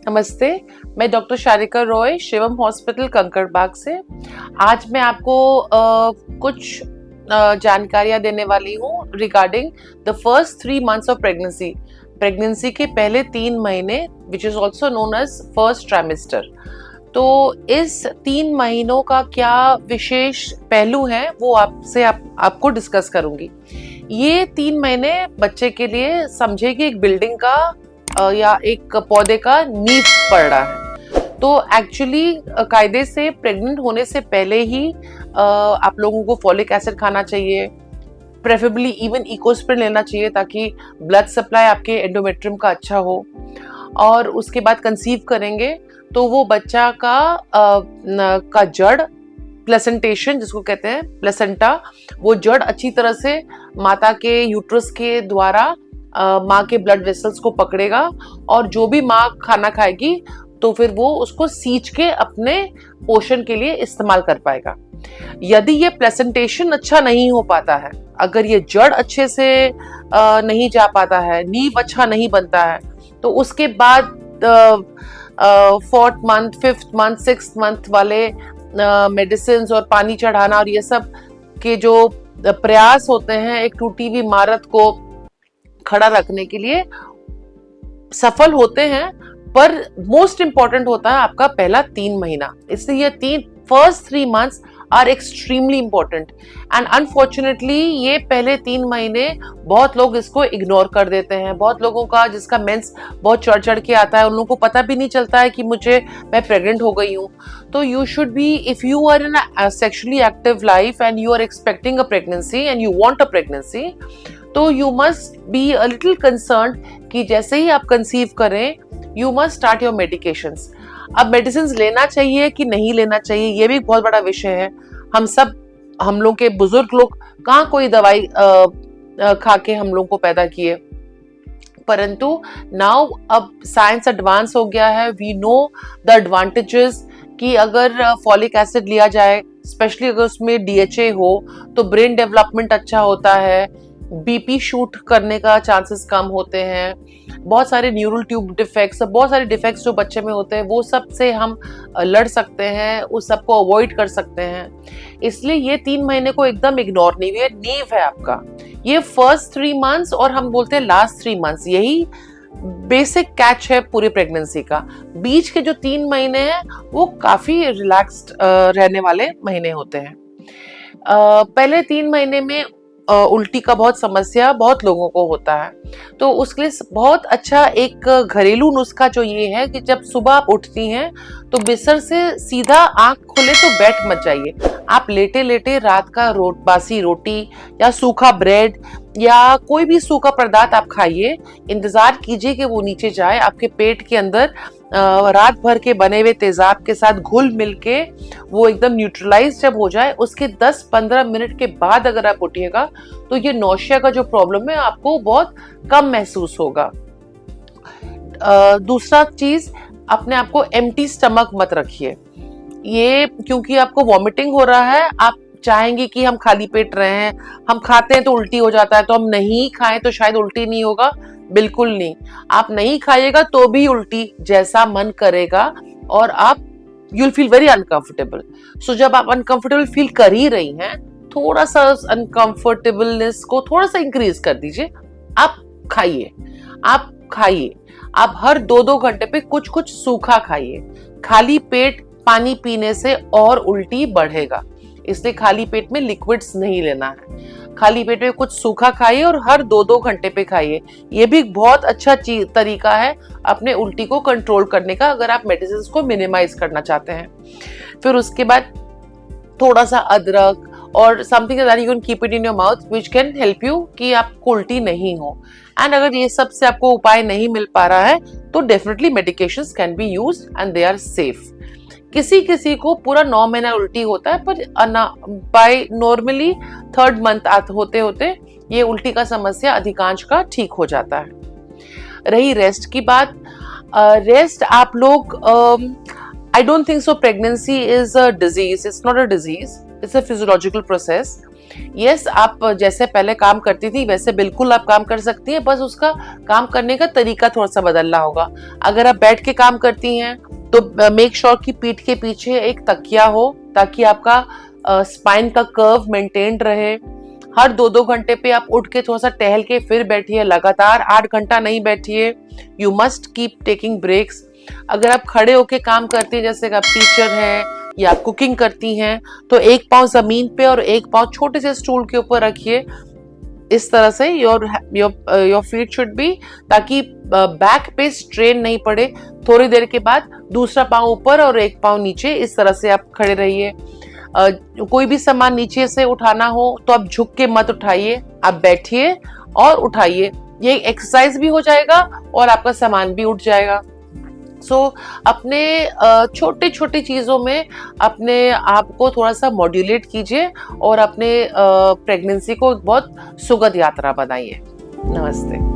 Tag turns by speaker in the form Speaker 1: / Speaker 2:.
Speaker 1: नमस्ते, मैं doctor Sharika Roy, Shivam hospital Kankarbagh से। आज मैं आपको कुछ जानकारियां देने वाली हूँ regarding the first 3 months of pregnancy के पहले 3 महीने, which is also known as first trimester. तो इस 3 महीनों का क्या विशेष पहलू है वो आपको डिस्कस करूंगी। ये 3 महीने बच्चे के लिए समझे कि एक बिल्डिंग का या एक पौधे का नींव पड़ रहा है। तो एक्चुअली कायदे से प्रेग्नेंट होने से पहले ही आप लोगों को फॉलिक एसिड खाना चाहिए, प्रेफरेबली इवन इकोस्प्रिन लेना चाहिए ताकि ब्लड सप्लाई आपके एंडोमेट्रियम का अच्छा हो। और उसके बाद कंसीव करेंगे तो वो बच्चा का जड़, प्लेसेंटेशन जिसको कहते हैं, प्लेसेंटा, वो जड़ अच्छी तरह से माता के यूट्रस के द्वारा माँ के ब्लड वेसल्स को पकड़ेगा और जो भी माँ खाना खाएगी तो फिर वो उसको सींच के अपने पोषण के लिए इस्तेमाल कर पाएगा। यदि ये प्लेसेंटेशन अच्छा नहीं हो पाता है, अगर ये जड़ अच्छे से नहीं जा पाता है, नींव अच्छा नहीं बनता है, तो उसके बाद 4th month, 5th month, 6th month वाले मेडिसिन और पानी चढ़ाना और ये सब के जो प्रयास होते हैं एक टूटी हुई इमारत को खड़ा रखने के लिए सफल होते हैं, पर मोस्ट इंपॉर्टेंट होता है आपका पहला 3 महीना। इसलिए ये first 3 months are extremely important and unfortunately ये पहले 3 महीने बहुत लोग इसको इग्नोर कर देते हैं। बहुत लोगों का जिसका मेंस बहुत चढ़ के आता है, उन लोगों को पता भी नहीं चलता है कि मैं प्रेग्नेंट हो गई हूँ। तो you should be, if you are in a sexually active life and you are expecting a pregnancy and you want a pregnancy, तो you must be a little concerned कि जैसे ही आप कंसीव करें you must start your medications. अब medicine लेना चाहिए कि नहीं लेना चाहिए, ये भी बहुत बड़ा विषय है। हम लोग के बुजुर्ग लोग कहाँ कोई दवाई खा के हम लोग को पैदा किए, परंतु नाउ अब साइंस एडवांस हो गया है। वी नो द एडवांटेजेस कि अगर फॉलिक एसिड लिया जाए, स्पेशली अगर उसमें DHA हो, तो ब्रेन डेवलपमेंट अच्छा होता है, BP शूट करने का चांसेस कम होते हैं, बहुत सारे न्यूरल ट्यूब डिफेक्ट्स, बहुत सारे डिफेक्ट्स जो बच्चे में होते हैं वो सब से हम लड़ सकते हैं, उस सब को अवॉइड कर सकते हैं। इसलिए ये 3 महीने को एकदम इग्नोर नहीं, ये नींव है आपका। ये फर्स्ट 3 months और हम बोलते हैं लास्ट 3 months, यही बेसिक कैच है पूरी प्रेगनेंसी का। बीच के जो 3 महीने हैं वो काफी रिलैक्स्ड रहने वाले महीने होते हैं। पहले 3 महीने में उल्टी का बहुत समस्या बहुत लोगों को होता है, तो उसके लिए बहुत अच्छा एक घरेलू नुस्खा जो ये है कि जब सुबह आप उठती हैं तो बिस्तर से सीधा आंख खुले तो बैठ मत जाइए। आप लेटे लेटे रात का बासी रोटी या सूखा ब्रेड या कोई भी सूखा पदार्थ आप खाइए, इंतजार कीजिए कि वो नीचे जाए, आपके पेट के अंदर रात भर के बने हुए तेजाब के साथ घुल मिल के वो एकदम न्यूट्रलाइज जब हो जाए, उसके 10-15 मिनट के बाद अगर आप उठिएगा तो ये नौशिया का जो प्रॉब्लम है आपको बहुत कम महसूस होगा। दूसरा चीज, अपने आप को एम्प्टी स्टमक मत रखिए। ये क्योंकि आपको वॉमिटिंग हो रहा है, आप चाहेंगे कि हम खाली पेट रहे हैं, हम खाते हैं तो उल्टी हो जाता है, तो हम नहीं खाएं तो शायद उल्टी नहीं होगा। बिल्कुल नहीं, आप नहीं खाइएगा तो भी उल्टी जैसा मन करेगा और आप यूल फील वेरी अनकंफर्टेबल। सो जब आप अनकंफर्टेबल फील कर ही रही हैं, थोड़ा सा अनकंफर्टेबलनेस को थोड़ा सा इंक्रीज कर दीजिए। आप खाइए, आप हर 2-2 घंटे पे कुछ कुछ सूखा खाइए। खाली पेट पानी पीने से और उल्टी बढ़ेगा, इसलिए खाली पेट में लिक्विड्स नहीं लेना है। खाली पेट में कुछ सूखा खाइए और हर 2-2 घंटे पे खाइए। ये भी बहुत अच्छा तरीका है अपने उल्टी को कंट्रोल करने का, अगर आप मेडिसिन को मिनिमाइज करना चाहते हैं। फिर उसके बाद थोड़ा सा अदरक और something that you can keep it in your mouth which can help you कि आपको उल्टी नहीं हो। एंड अगर ये सब से आपको उपाय नहीं मिल पा रहा है तो definitely medications can be used and they are safe. किसी को पूरा 9 महीना उल्टी होता है, पर बाय नॉर्मली 3rd month होते होते ये उल्टी का समस्या अधिकांश का ठीक हो जाता है। रही रेस्ट की बात, रेस्ट आप लोग, I don't think so pregnancy is a disease, it's not a disease, it's a physiological process. Yes, आप जैसे पहले काम करती थी वैसे बिल्कुल आप काम कर सकती हैं, बस उसका काम करने का तरीका थोड़ा सा बदलना होगा। अगर आप बैठ के काम करती हैं तो मेक श्योर कि पीठ के पीछे एक तकिया हो, ताकि आपका स्पाइन का कर्व मेंटेन रहे। हर 2-2 घंटे पे आप उठ के थोड़ा सा टहल के फिर बैठिए, लगातार 8 घंटा नहीं बैठिए। You must keep taking breaks. अगर आप खड़े होके काम करती हैं, जैसे कि आप टीचर हैं या आप कुकिंग करती हैं, तो एक पाँव जमीन पे और एक पाँव छोटे से स्टूल के ऊपर रखिए। इस तरह से योर फीट शुड बी, ताकि बैक पे स्ट्रेन नहीं पड़े। थोड़ी देर के बाद दूसरा पाँव ऊपर और एक पाँव नीचे, इस तरह से आप खड़े रहिए। कोई भी सामान नीचे से उठाना हो तो आप झुक के मत उठाइए, आप बैठिए और उठाइए। ये एक्सरसाइज भी हो जाएगा और आपका सामान भी उठ जाएगा। अपने छोटे छोटे चीजों में अपने आप को थोड़ा सा मॉड्यूलेट कीजिए और अपने प्रेगनेंसी को बहुत सुखद यात्रा बनाइए। नमस्ते।